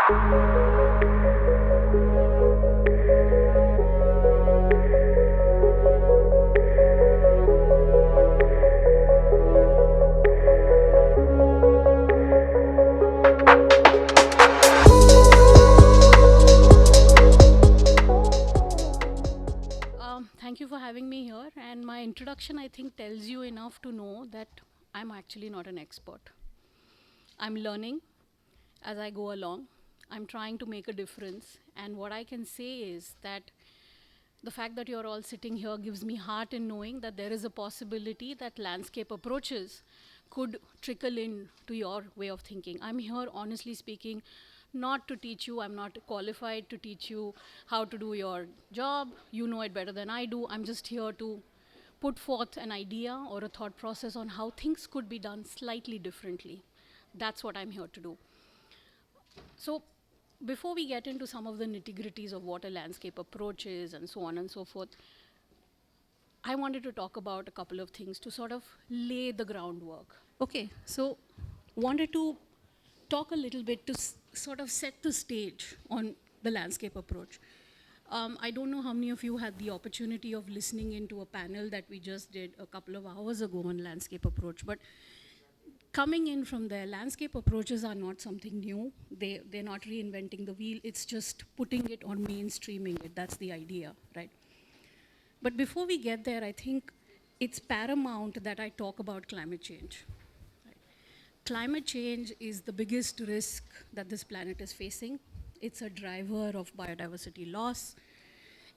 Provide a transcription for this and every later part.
Thank you for having me here. And my introduction, I think, tells you enough to know that I'm actually not an expert. I'm learning as I go along. I'm trying to make a difference. And what I can say is that the fact that you're all sitting here gives me heart in knowing that there is a possibility that landscape approaches could trickle in to your way of thinking. I'm here, honestly speaking, not to teach you. I'm not qualified to teach you how to do your job. You know it better than I do. I'm just here to put forth an idea or a thought process on how things could be done slightly differently. That's what I'm here to do. So before we get into some of the nitty-gritties of what a landscape approach is and so on and so forth, I wanted to talk about a couple of things to sort of lay the groundwork. Okay, so wanted to talk a little bit to sort of set the stage on the landscape approach. I don't know how many of you had the opportunity of listening into a panel that we just did a couple of hours ago on landscape approach, but coming in from there, landscape approaches are not something new. They're not reinventing the wheel. It's just putting it or mainstreaming it. That's the idea, right? But before we get there, I think it's paramount that I talk about climate change. Right? Climate change is the biggest risk that this planet is facing. It's a driver of biodiversity loss.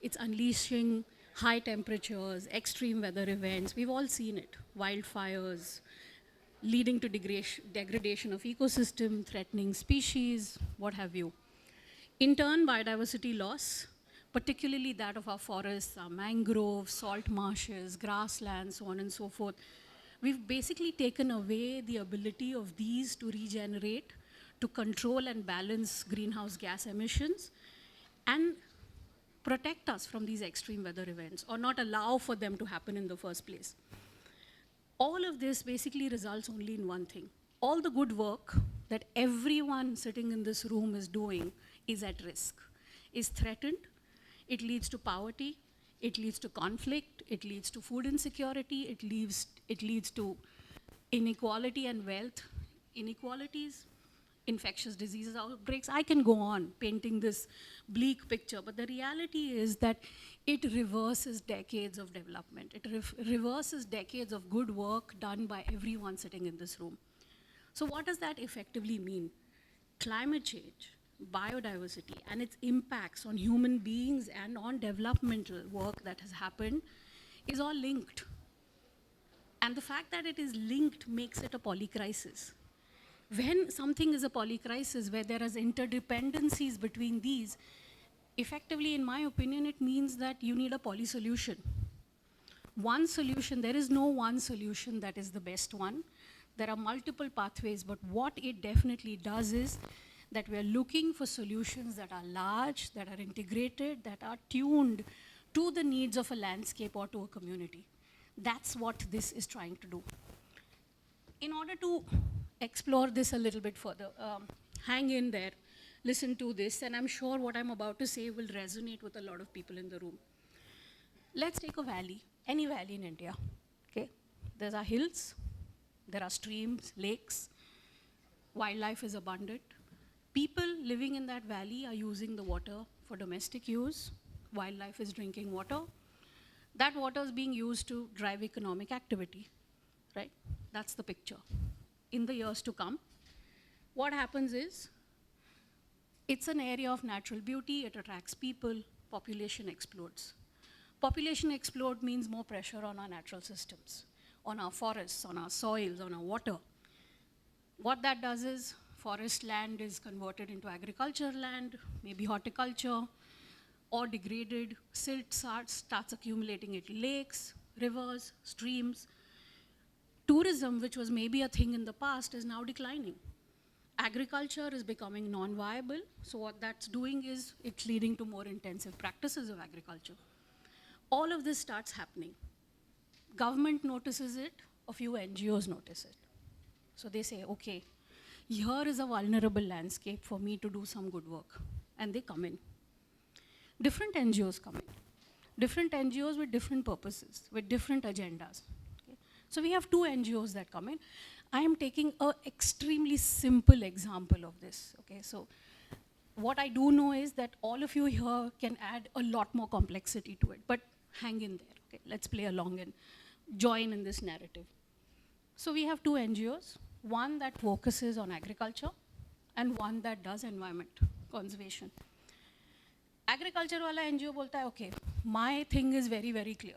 It's unleashing high temperatures, extreme weather events. We've all seen it. Wildfires, leading to degradation of ecosystem, threatening species, what have you. In turn, biodiversity loss, particularly that of our forests, our mangroves, salt marshes, grasslands, so on and so forth. We've basically taken away the ability of these to regenerate, to control and balance greenhouse gas emissions, and protect us from these extreme weather events, or not allow for them to happen in the first place. All of this basically results only in one thing. All the good work that everyone sitting in this room is doing is at risk, is threatened. It leads to poverty, it leads to conflict, it leads to food insecurity, it leads to inequality and wealth inequalities, infectious diseases outbreaks. I can go on painting this bleak picture, but the reality is that it reverses decades of development. It reverses decades of good work done by everyone sitting in this room. So what does that effectively mean? Climate change, biodiversity, and its impacts on human beings and on developmental work that has happened is all linked. And the fact that it is linked makes it a polycrisis. When something is a polycrisis, where there is interdependencies between these, effectively, in my opinion, it means that you need a polysolution. One solution, there is no one solution that is the best one. There are multiple pathways, but what it definitely does is that we are looking for solutions that are large, that are integrated, that are tuned to the needs of a landscape or to a community. That's what this is trying to do. In order to explore this a little bit further, hang in there, listen to this, and I'm sure what I'm about to say will resonate with a lot of people in the room. Let's take a valley, any valley in India, okay? There are hills, there are streams, lakes, wildlife is abundant. People living in that valley are using the water for domestic use. Wildlife is drinking water. That water is being used to drive economic activity, right? That's the picture. In the years to come, what happens is, it's an area of natural beauty, it attracts people, population explodes. Population explode means more pressure on our natural systems, on our forests, on our soils, on our water. What that does is, forest land is converted into agriculture land, maybe horticulture, or degraded. Silt starts accumulating in lakes, rivers, streams. Tourism, which was maybe a thing in the past, is now declining. Agriculture is becoming non-viable, so what that's doing is it's leading to more intensive practices of agriculture. All of this starts happening. Government notices it, a few NGOs notice it. So they say, okay, here is a vulnerable landscape for me to do some good work. And they come in. Different NGOs come in. Different NGOs with different purposes, with different agendas. Okay? So we have 2 NGOs that come in. I am taking an extremely simple example of this. Okay? So what I do know is that all of you here can add a lot more complexity to it, but hang in there. Okay? Let's play along and join in this narrative. So we have 2 NGOs, one that focuses on agriculture and one that does environment conservation. Agriculture wala NGO bolta hai, okay, my thing is very, very clear.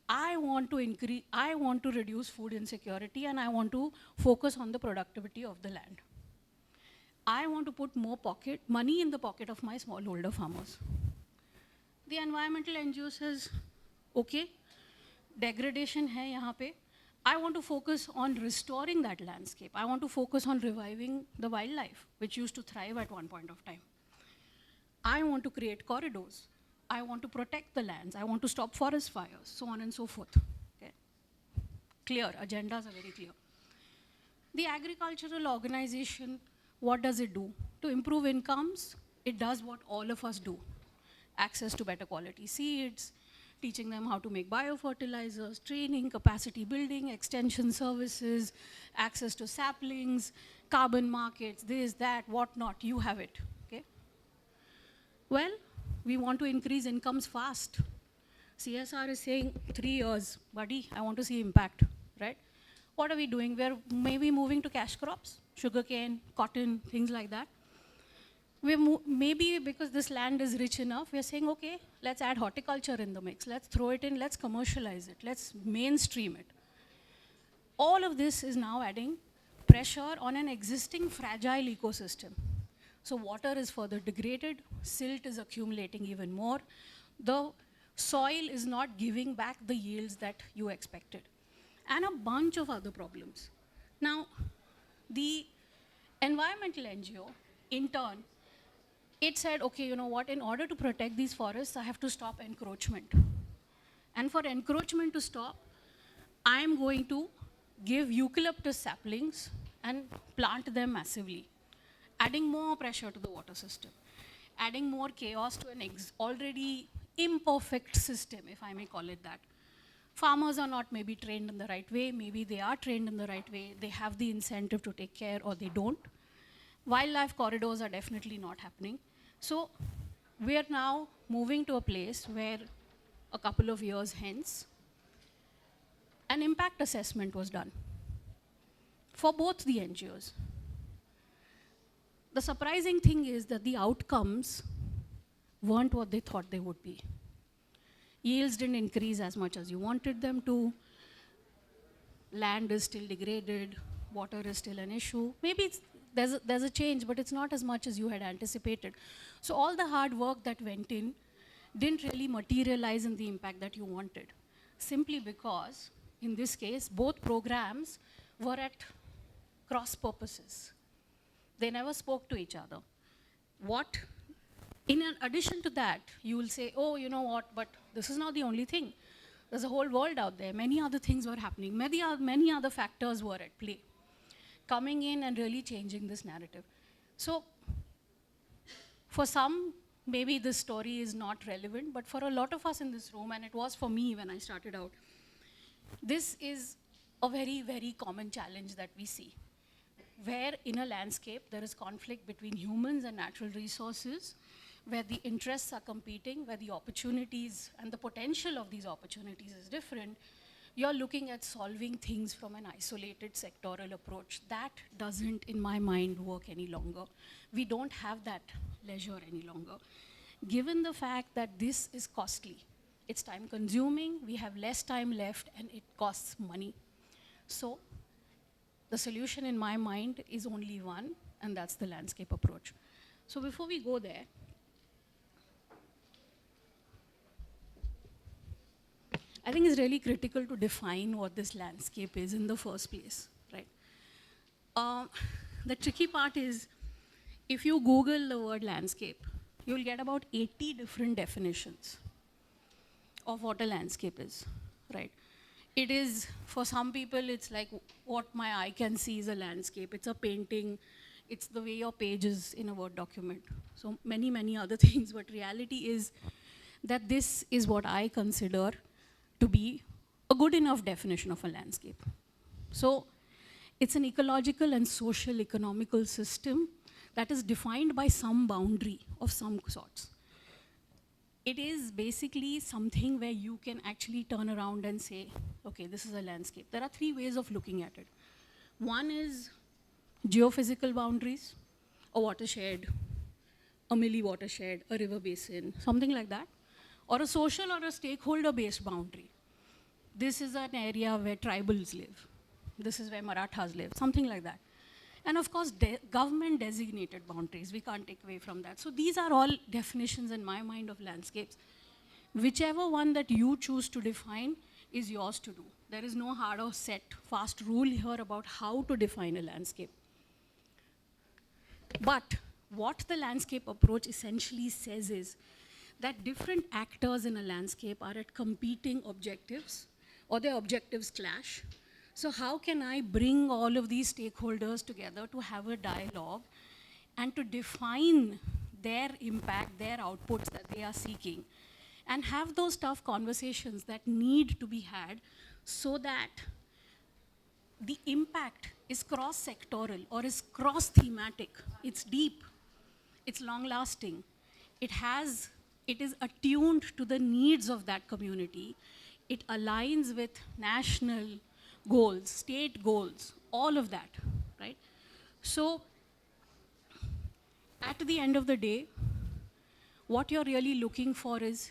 I want to reduce food insecurity and I want to focus on the productivity of the land. I want to put more money in the pocket of my smallholder farmers. The environmental NGO says, okay, degradation hai yahan pe. I want to focus on restoring that landscape. I want to focus on reviving the wildlife, which used to thrive at one point of time. I want to create corridors. I want to protect the lands. I want to stop forest fires, so on and so forth. Okay. Clear, agendas are very clear. The agricultural organization, what does it do? To improve incomes, it does what all of us do. Access to better quality seeds, teaching them how to make biofertilizers, training, capacity building, extension services, access to saplings, carbon markets, this, that, whatnot, you have it. Okay? Well, we want to increase incomes fast. CSR is saying 3 years, buddy, I want to see impact, right? What are we doing? We're maybe moving to cash crops, sugarcane, cotton, things like that. Maybe because this land is rich enough, we're saying, okay, let's add horticulture in the mix. Let's throw it in, let's commercialize it, let's mainstream it. All of this is now adding pressure on an existing fragile ecosystem. So water is further degraded, silt is accumulating even more. The soil is not giving back the yields that you expected. And a bunch of other problems. Now, the environmental NGO, in turn, it said, okay, you know what, in order to protect these forests, I have to stop encroachment. And for encroachment to stop, I am going to give eucalyptus saplings and plant them massively, adding more pressure to the water system, adding more chaos to an already imperfect system, if I may call it that. Farmers are not maybe trained in the right way, maybe they are trained in the right way, they have the incentive to take care or they don't. Wildlife corridors are definitely not happening. So we are now moving to a place where a couple of years hence, an impact assessment was done for both the NGOs. The surprising thing is that the outcomes weren't what they thought they would be. Yields didn't increase as much as you wanted them to. Land is still degraded. Water is still an issue. Maybe there's a change, but it's not as much as you had anticipated. So all the hard work that went in didn't really materialize in the impact that you wanted, simply because, in this case, both programs were at cross purposes. They never spoke to each other. In addition to that, you will say, oh, you know what, but this is not the only thing. There's a whole world out there. Many other things were happening. Many other factors were at play, coming in and really changing this narrative. So for some, maybe this story is not relevant, but for a lot of us in this room, and it was for me when I started out, this is a very, very common challenge that we see, where in a landscape there is conflict between humans and natural resources, where the interests are competing, where the opportunities and the potential of these opportunities is different. You're looking at solving things from an isolated sectoral approach. That doesn't, in my mind, work any longer. We don't have that leisure any longer. Given the fact that this is costly, it's time consuming, we have less time left, and it costs money. So the solution in my mind is only one, and that's the landscape approach. So before we go there, I think it's really critical to define what this landscape is in the first place, right? The tricky part is, if you Google the word landscape, you'll get about 80 different definitions of what a landscape is, right? it is, for some people, it's like what my eye can see is a landscape. It's a painting. It's the way your page is in a Word document. So many, many other things. But reality is that this is what I consider to be a good enough definition of a landscape. So it's an ecological and social economical system that is defined by some boundary of some sorts. It is basically something where you can actually turn around and say, okay, this is a landscape. There are three ways of looking at it. One is geophysical boundaries, a watershed, a milli-watershed, a river basin, something like that, or a social or a stakeholder-based boundary. This is an area where tribals live. This is where Marathas live, something like that. And of course, government designated boundaries, we can't take away from that. So these are all definitions in my mind of landscapes. Whichever one that you choose to define is yours to do. There is no hard or set, fast rule here about how to define a landscape. But what the landscape approach essentially says is that different actors in a landscape are at competing objectives, or their objectives clash. So how can I bring all of these stakeholders together to have a dialogue and to define their impact, their outputs that they are seeking, and have those tough conversations that need to be had so that the impact is cross-sectoral or is cross-thematic. It's deep, it's long-lasting. It is attuned to the needs of that community. It aligns with national goals, state goals, all of that, right? So at the end of the day, what you're really looking for is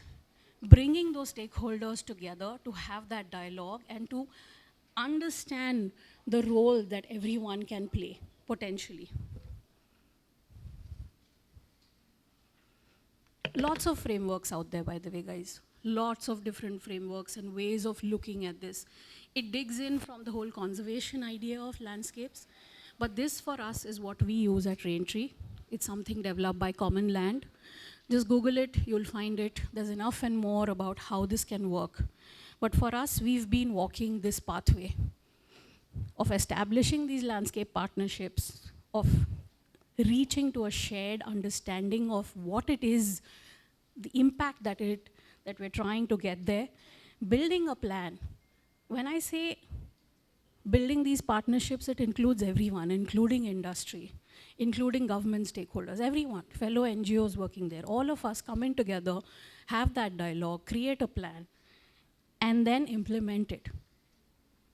bringing those stakeholders together to have that dialogue and to understand the role that everyone can play, potentially. Lots of frameworks out there, by the way, guys. Lots of different frameworks and ways of looking at this. It digs in from the whole conservation idea of landscapes, but this for us is what we use at Raintree. It's something developed by Common Land. Just Google it, you'll find it. There's enough and more about how this can work. But for us, we've been walking this pathway of establishing these landscape partnerships, of reaching to a shared understanding of what it is, the impact that we're trying to get there, building a plan. When I say building these partnerships, it includes everyone, including industry, including government stakeholders, everyone, fellow NGOs working there, all of us coming together, have that dialogue, create a plan, and then implement it.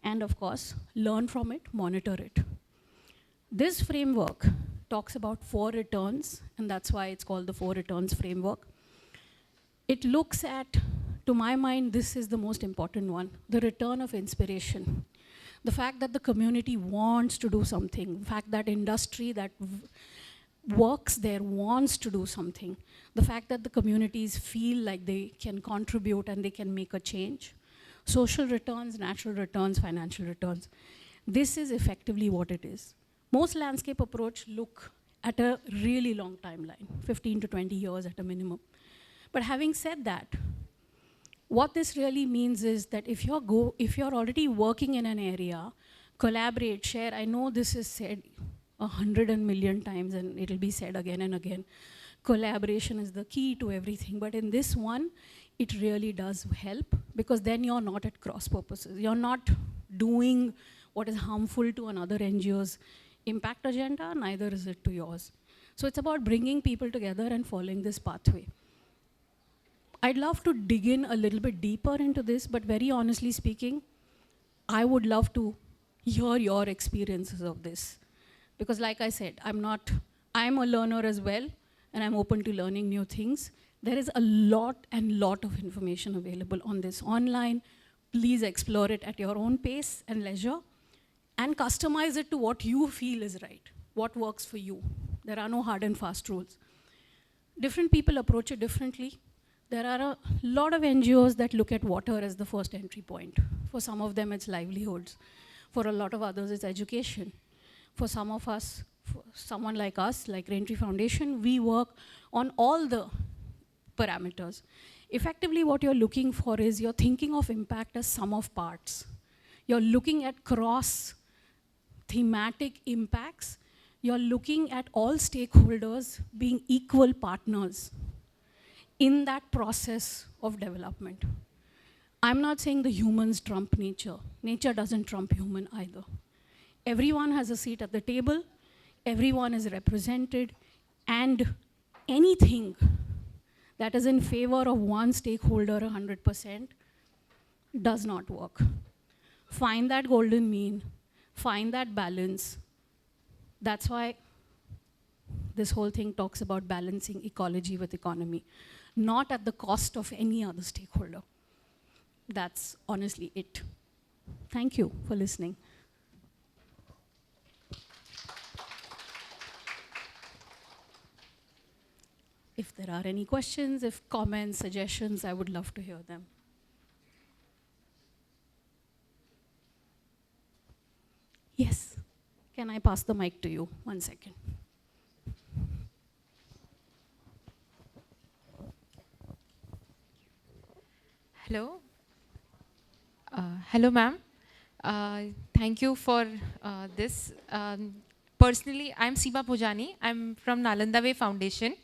And of course, learn from it, monitor it. This framework talks about 4 returns, and that's why it's called the 4 returns framework. It looks at, to my mind, this is the most important one, the return of inspiration. The fact that the community wants to do something, the fact that industry that works there wants to do something, the fact that the communities feel like they can contribute and they can make a change. Social returns, natural returns, financial returns. This is effectively what it is. Most landscape approach look at a really long timeline, 15 to 20 years at a minimum. But having said that, what this really means is that if you're already working in an area, collaborate, share. I know this is said 100 million times and it'll be said again and again. Collaboration is the key to everything, but in this one, it really does help because then you're not at cross purposes. You're not doing what is harmful to another NGO's impact agenda, neither is it to yours. So it's about bringing people together and following this pathway. I'd love to dig in a little bit deeper into this, but very honestly speaking, I would love to hear your experiences of this. Because like I said, I'm a learner as well, and I'm open to learning new things. There is a lot of information available on this online. Please explore it at your own pace and leisure, and customize it to what you feel is right, what works for you. There are no hard and fast rules. Different people approach it differently. There are a lot of NGOs that look at water as the first entry point. For some of them, it's livelihoods. For a lot of others, it's education. For some of us, for someone like us, like Raintree Foundation, we work on all the parameters. Effectively, what you're looking for is you're thinking of impact as sum of parts. You're looking at cross thematic impacts. You're looking at all stakeholders being equal partners in that process of development. I'm not saying the humans trump nature. Nature doesn't trump human either. Everyone has a seat at the table, everyone is represented, and anything that is in favor of one stakeholder 100% does not work. Find that golden mean, find that balance. That's why this whole thing talks about balancing ecology with economy, not at the cost of any other stakeholder. That's honestly it. Thank you for listening. If there are any questions, if comments, suggestions, I would love to hear them. Yes. Can I pass the mic to you? 1 second. Hello. Hello, ma'am. Thank you for this. Personally, I'm Seema Pujani. I'm from Nalanda Way Foundation.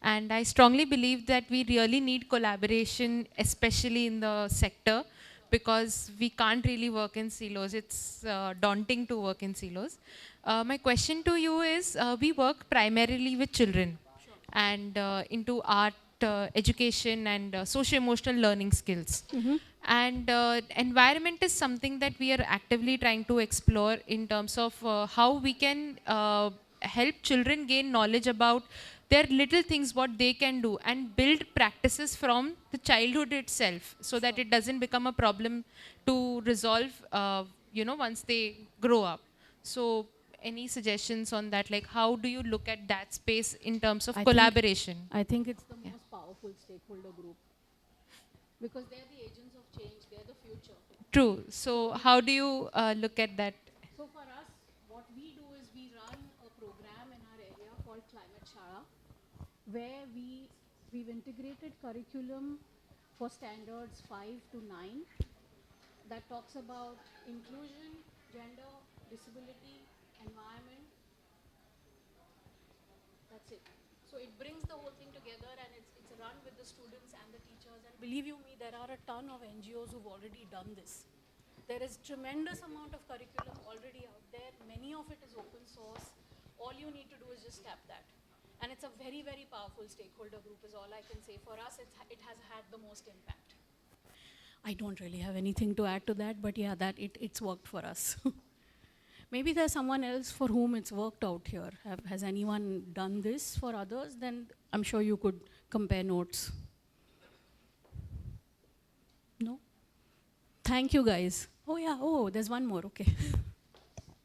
And I strongly believe that we really need collaboration, especially in the sector, because we can't really work in silos. It's daunting to work in silos. My question to you is, we work primarily with children and into art, education, and socio-emotional learning skills. And environment is something that we are actively trying to explore in terms of how we can help children gain knowledge about their little things, what they can do, and build practices from the childhood itself, so that it doesn't become a problem to resolve, once they grow up. So any suggestions on that? Like, how do you look at that space in terms of collaboration? I think it's the most powerful stakeholder group, because they're the agents of change, they're the future. True. So how do you look at that? So for us, what we do is we run a program in our area called Climate Shala, where we've integrated curriculum for standards 5 to 9 that talks about inclusion, gender, disability, environment. That's it. So it brings the whole thing together, and it's run with the students and the teachers. And believe you me, there are a ton of NGOs who've already done this. There is tremendous amount of curriculum already out there. Many of it is open source. All you need to do is just tap that. And it's a very, very powerful stakeholder group is all I can say. For us, it has had the most impact. I don't really have anything to add to that, but yeah, it's worked for us. Maybe there's someone else for whom it's worked out here. Has anyone done this for others? Then I'm sure you could compare notes. No? Thank you, guys. Oh, yeah. Oh, there's one more. Okay.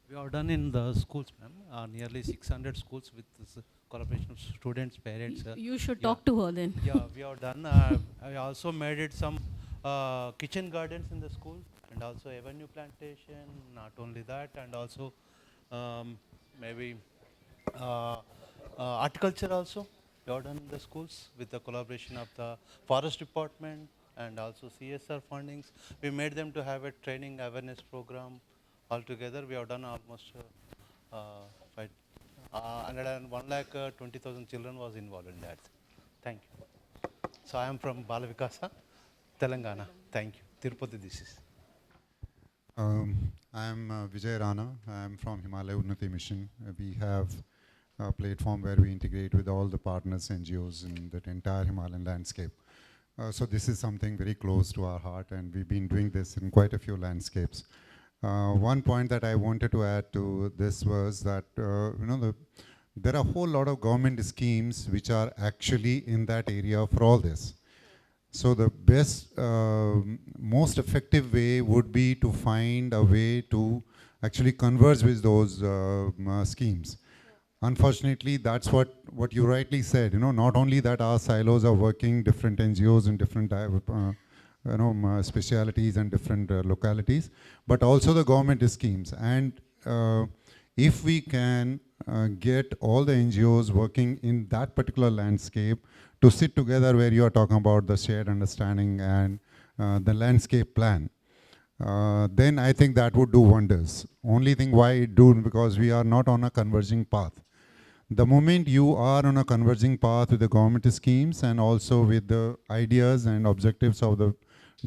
We have done in the schools, ma'am, nearly 600 schools with this collaboration of students, parents. You should talk to her then. Yeah, we have done. I also made it some kitchen gardens in the school, and also avenue plantation, not only that, and also maybe horticulture also. We have done in the schools with the collaboration of the forest department and also CSR fundings. We made them to have a training awareness program. Altogether, we have done almost 1,20,000 children was involved in that. Thank you. So I am from Balavikasa, Telangana. Thank you. Tirupati, this is. I am Vijay Rana. I am from Himalaya Unnati Mission. We have a platform where we integrate with all the partners, NGOs in that entire Himalayan landscape. So this is something very close to our heart, and we've been doing this in quite a few landscapes. One point that I wanted to add to this was that there are a whole lot of government schemes which are actually in that area for all this. So the best, most effective way would be to find a way to actually converge with those schemes. Unfortunately, that's what you rightly said. Not only that our silos are working, different NGOs in different specialities and different localities, but also the government schemes. And if we can get all the NGOs working in that particular landscape to sit together, where you are talking about the shared understanding and the landscape plan, then I think that would do wonders. Only thing why it do, because we are not on a converging path. The moment you are on a converging path with the government schemes and also with the ideas and objectives of the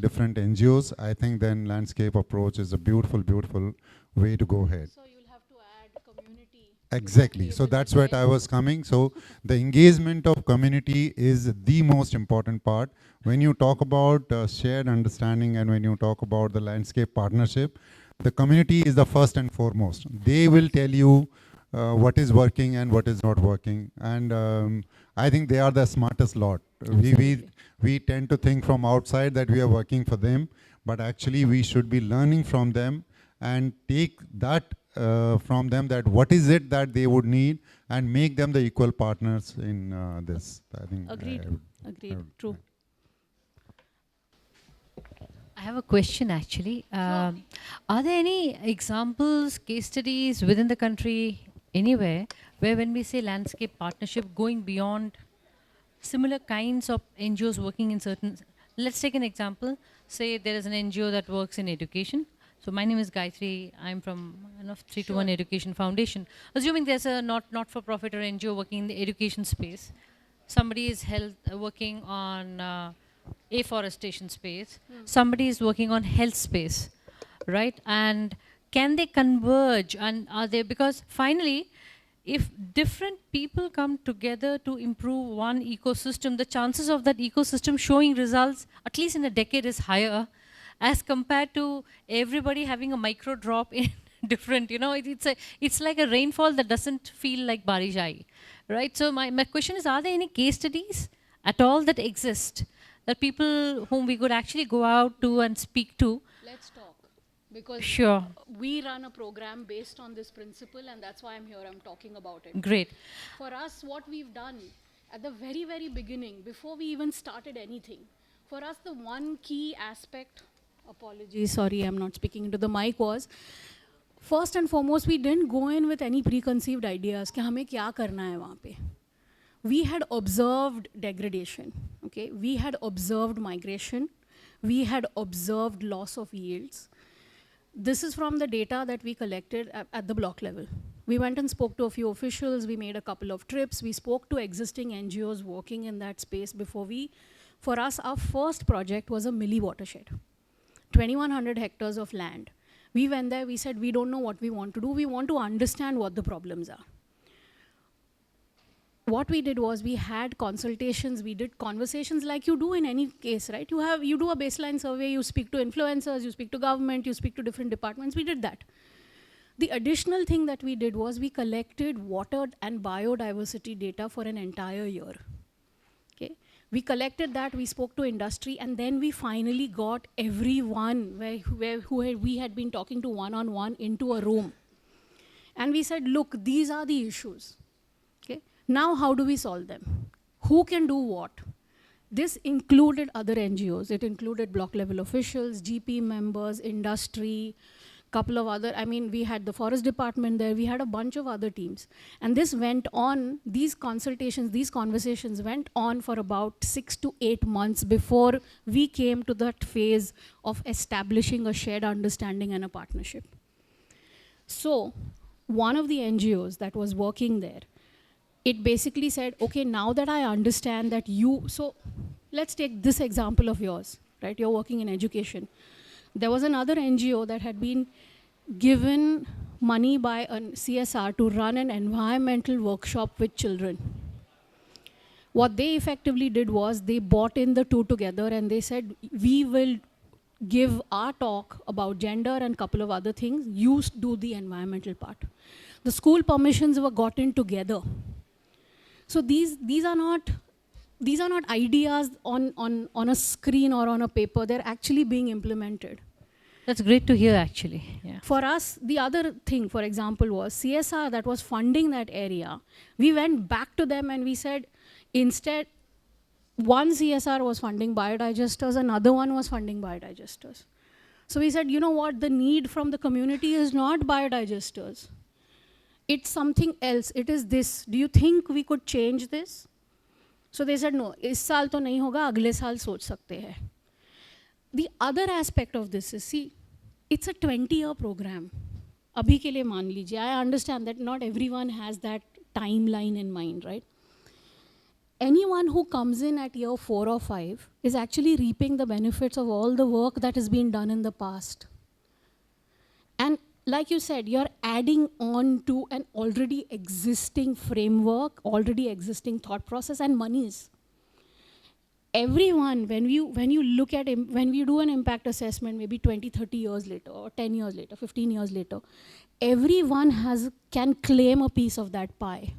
different NGOs, I think then landscape approach is a beautiful, beautiful way to go ahead. So you'll have to add community. Exactly. So that's what I was coming. So the engagement of community is the most important part. When you talk about shared understanding and when you talk about the landscape partnership, the community is the first and foremost. They will tell you what is working and what is not working. And I think they are the smartest lot. We tend to think from outside that we are working for them, but actually we should be learning from them and take that from them, that what is it that they would need, and make them the equal partners in this. I think Agreed. True. I have a question actually. Are there any examples, case studies within the country, anywhere, where when we say landscape partnership going beyond similar kinds of NGOs working in certain, let's take an example, say there is an NGO that works in education. So my name is Gayatri, I'm from 321 Education Foundation. Assuming there's a not-for-profit or NGO working in the education space, somebody is working on afforestation space, somebody is working on health space, right? And can they converge, and are they, because finally, if different people come together to improve one ecosystem, the chances of that ecosystem showing results, at least in a decade, is higher as compared to everybody having a micro drop in different, it's like a rainfall that doesn't feel like barish aayi, right? So my question is, are there any case studies at all that exist, that people whom we could actually go out to and speak to? Let's talk, because Sure. we run a program based on this principle, and that's why I'm here, I'm talking about it. Great. For us, what we've done at the very, very beginning, before we even started anything, for us the one key aspect, apologies, sorry, I'm not speaking into the mic, was first and foremost, we didn't go in with any preconceived ideas कि हमें क्या करना है वहाँ पे. We had observed degradation, okay? We had observed migration. We had observed loss of yields. This is from the data that we collected at the block level. We went and spoke to a few officials. We made a couple of trips. We spoke to existing NGOs working in that space before for us, our first project was a milli watershed. 2,100 hectares of land. We went there, we said, we don't know what we want to do. We want to understand what the problems are. What we did was we had consultations, we did conversations like you do in any case, right? You do a baseline survey, you speak to influencers, you speak to government, you speak to different departments. We did that. The additional thing that we did was we collected water and biodiversity data for an entire year. Okay? We collected that, we spoke to industry, and then we finally got everyone who we had been talking to one-on-one into a room. And we said, look, these are the issues. Okay? Now, how do we solve them? Who can do what? This included other NGOs. It included block level officials, GP members, industry, couple of other, we had the forest department there, we had a bunch of other teams. And this went on, these consultations, these conversations went on for about 6 to 8 months before we came to that phase of establishing a shared understanding and a partnership. So, one of the NGOs that was working there, it basically said, okay, now that I understand that so let's take this example of yours, right? You're working in education. There was another NGO that had been given money by a CSR to run an environmental workshop with children. What they effectively did was they bought in the two together and they said, we will give our talk about gender and a couple of other things. You do the environmental part. The school permissions were gotten together. So these are not ideas on a screen or on a paper. They're actually being implemented. That's great to hear, actually. Yeah. For us, the other thing, for example, was CSR that was funding that area. We went back to them and we said, instead, one CSR was funding biodigesters, another one was funding biodigesters. So we said, you know what, the need from the community is not biodigesters. It's something else. It is this. Do you think we could change this? So they said, no, इस साल तो नहीं होगा, अगले साल सोच सकते हैं. The other aspect of this is, see, it's a 20-year program. Abhi ke liye maan lijiye. I understand that not everyone has that timeline in mind, right? Anyone who comes in at year 4 or 5 is actually reaping the benefits of all the work that has been done in the past. And like you said, you're adding on to an already existing framework, already existing thought process, and monies. Everyone, when you look at, when we do an impact assessment, maybe 20, 30 years later, or 10 years later, 15 years later, everyone can claim a piece of that pie.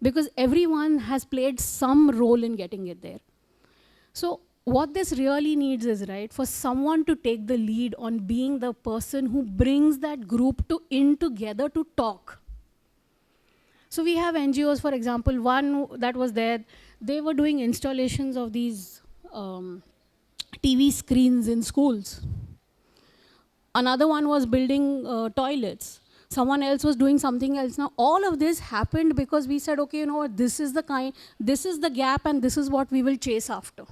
Because everyone has played some role in getting it there. So what this really needs is, right, for someone to take the lead on being the person who brings that group in together to talk. So we have NGOs, for example, one that was there, they were doing installations of these TV screens in schools. Another one was building toilets. Someone else was doing something else. Now, all of this happened because we said, okay, you know what, this is the gap, and this is what we will chase after.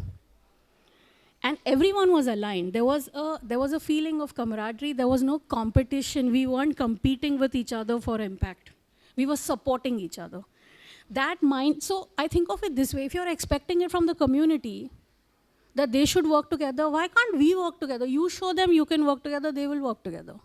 And everyone was aligned. There was a feeling of camaraderie. There was no competition. We weren't competing with each other for impact. We were supporting each other. That mind, so I think of it this way, if you're expecting it from the community, that they should work together, why can't we work together? You show them you can work together, they will work together.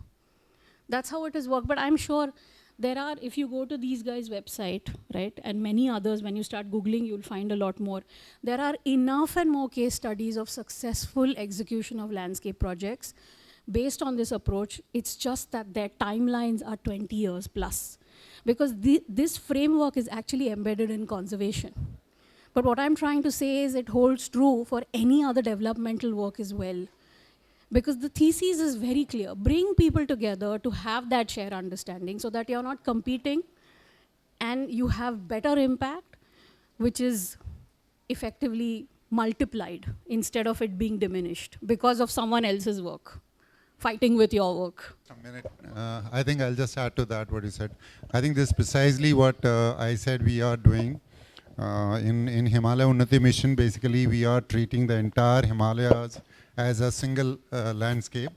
That's how it is worked. But I'm sure there are, if you go to these guys' website, right, and many others, when you start Googling, you'll find a lot more. There are enough and more case studies of successful execution of landscape projects based on this approach. It's just that their timelines are 20 years plus. Because this framework is actually embedded in conservation. But what I'm trying to say is it holds true for any other developmental work as well. Because the thesis is very clear. Bring people together to have that shared understanding so that you're not competing and you have better impact, which is effectively multiplied instead of it being diminished because of someone else's work, fighting with your work. A minute. I think I'll just add to that what you said. I think this is precisely what I said we are doing. In Himalaya Unnati Mission, basically we are treating the entire Himalayas as a single landscape.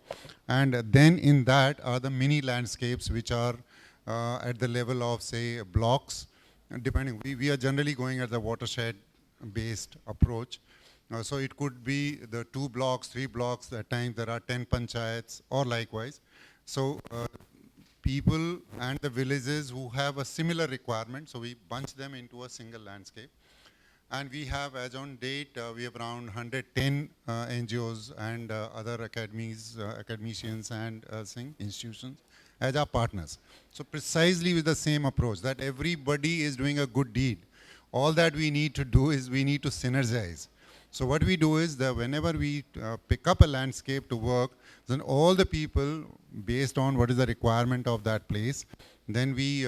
And then in that are the mini landscapes which are at the level of, say, blocks. Depending, we are generally going at the watershed-based approach. So it could be the 2 blocks, 3 blocks, at times there are 10 panchayats or likewise. So people and the villages who have a similar requirement, so we bunch them into a single landscape. And we have, as on date, we have around 110 NGOs and other academies, academicians and institutions as our partners. So precisely with the same approach, that everybody is doing a good deed. All that we need to do is we need to synergize. So what we do is that whenever we pick up a landscape to work, then all the people, based on what is the requirement of that place, then we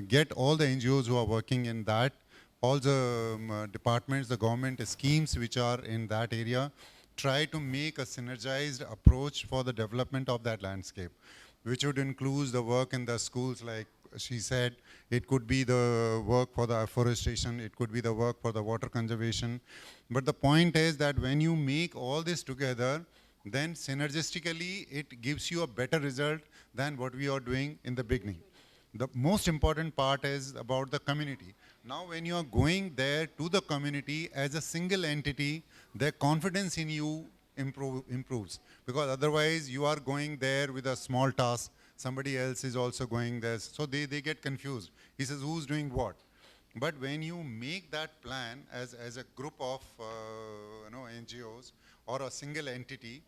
get all the NGOs who are working in that, all the departments, the government schemes which are in that area, try to make a synergized approach for the development of that landscape, which would include the work in the schools, like she said. It could be the work for the afforestation, it could be the work for the water conservation. But the point is that when you make all this together, then synergistically it gives you a better result than what we are doing in the beginning. The most important part is about the community. Now when you are going there to the community as a single entity, their confidence in you improves. Because otherwise you are going there with a small task, somebody else is also going there, so they get confused. He says, who's doing what? But when you make that plan as a group of NGOs or a single entity,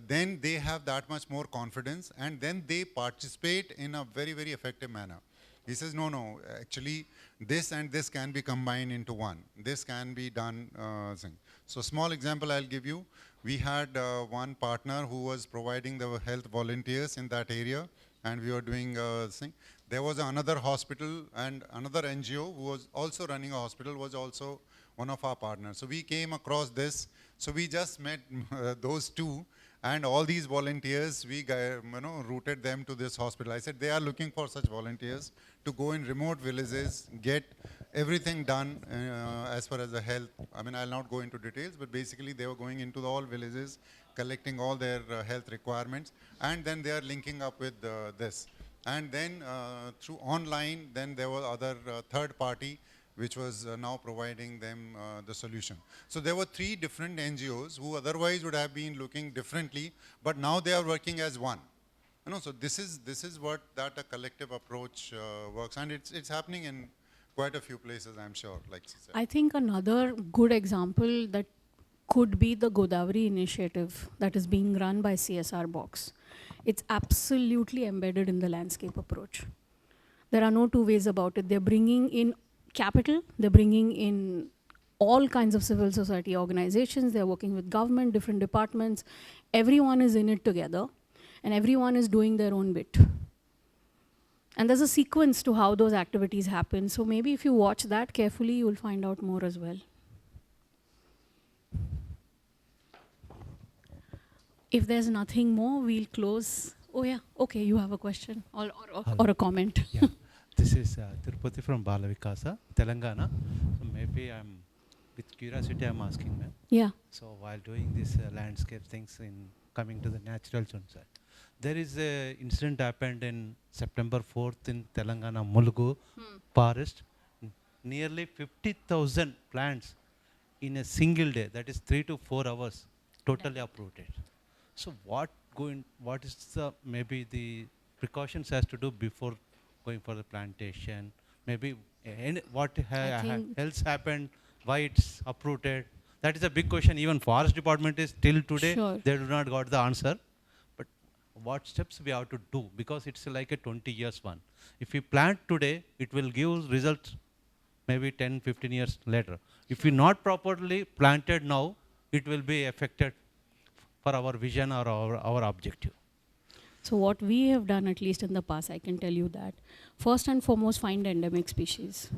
then they have that much more confidence, and then they participate in a very, very effective manner. He says, no, actually this and this can be combined into one. This can be done. So small example I'll give you. We had one partner who was providing the health volunteers in that area, and we were doing thing. There was another hospital, and another NGO who was also running a hospital was also one of our partners. So we came across this. So we just met those two, and all these volunteers, we routed them to this hospital. I said, they are looking for such volunteers to go in remote villages, get everything done as far as the health. I mean, I'll not go into details, but basically they were going into all villages, collecting all their health requirements, and then they are linking up with this. And then through online, then there were other third party which was now providing them the solution. So there were 3 different NGOs who otherwise would have been looking differently, but now they are working as one. You know, so this is what that a collective approach works, and it's happening in quite a few places, I'm sure. Like she said. I think another good example that could be the Godavari initiative that is being run by CSR Box. It's absolutely embedded in the landscape approach. There are no two ways about it. They're bringing in capital, they're bringing in all kinds of civil society organizations, they're working with government, different departments. Everyone is in it together, and everyone is doing their own bit. And there's a sequence to how those activities happen. So maybe if you watch that carefully, you'll find out more as well. If there's nothing more, we'll close. Oh yeah, okay, you have a question or a comment. Yeah, this is Tirupati from Balavikasa, Telangana. So maybe with curiosity I'm asking, ma'am. Yeah. So while doing this landscape things in coming to the natural zone side, there is a incident happened in September 4th in Telangana, Mulgu forest. Nearly 50,000 plants in a single day, that is 3 to 4 hours, totally uprooted. So what is the maybe the precautions has to do before going for the plantation? Maybe what else happened? Why it's uprooted? That is a big question. Even forest department is till today they do not got the answer. But what steps we have to do, because it's like a 20 years one. If we plant today, it will give results maybe 10, 15 years later. If we not properly planted now, it will be affected for our vision or our objective. So what we have done, at least in the past, I can tell you that, first and foremost, find endemic species.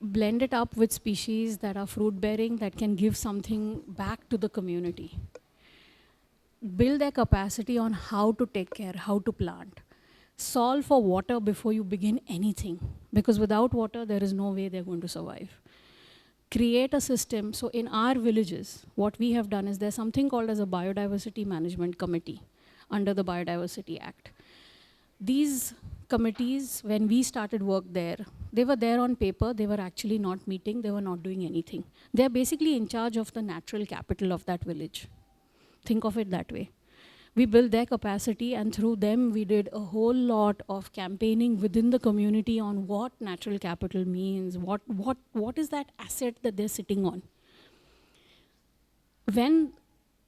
Blend it up with species that are fruit-bearing, that can give something back to the community. Build their capacity on how to take care, how to plant. Solve for water before you begin anything, because without water, there is no way they're going to survive. Create a system. So in our villages, what we have done is there's something called as a biodiversity management committee under the Biodiversity Act. These committees, when we started work there, they were there on paper, they were actually not meeting, they were not doing anything. They're basically in charge of the natural capital of that village. Think of it that way. We built their capacity, and through them we did a whole lot of campaigning within the community on what natural capital means, what is that asset that they're sitting on. When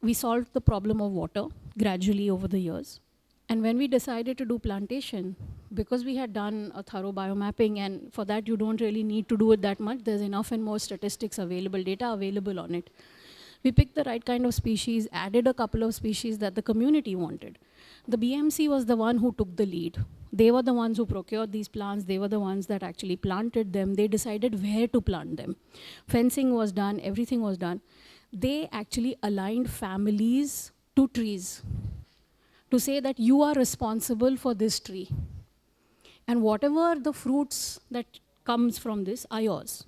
we solved the problem of water gradually over the years, and when we decided to do plantation, because we had done a thorough biomapping, and for that you don't really need to do it that much, there's enough and more statistics available, data available on it. We picked the right kind of species, added a couple of species that the community wanted. The BMC was the one who took the lead. They were the ones who procured these plants. They were the ones that actually planted them. They decided where to plant them. Fencing was done, everything was done. They actually aligned families to trees to say that you are responsible for this tree. And whatever the fruits that comes from this are yours.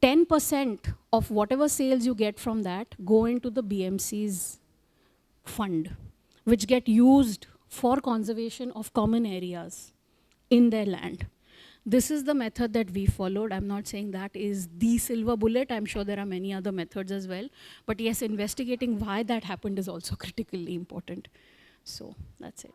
10% of whatever sales you get from that go into the BMC's fund, which get used for conservation of common areas in their land. This is the method that we followed. I'm not saying that is the silver bullet. I'm sure there are many other methods as well. But yes, investigating why that happened is also critically important. So that's it.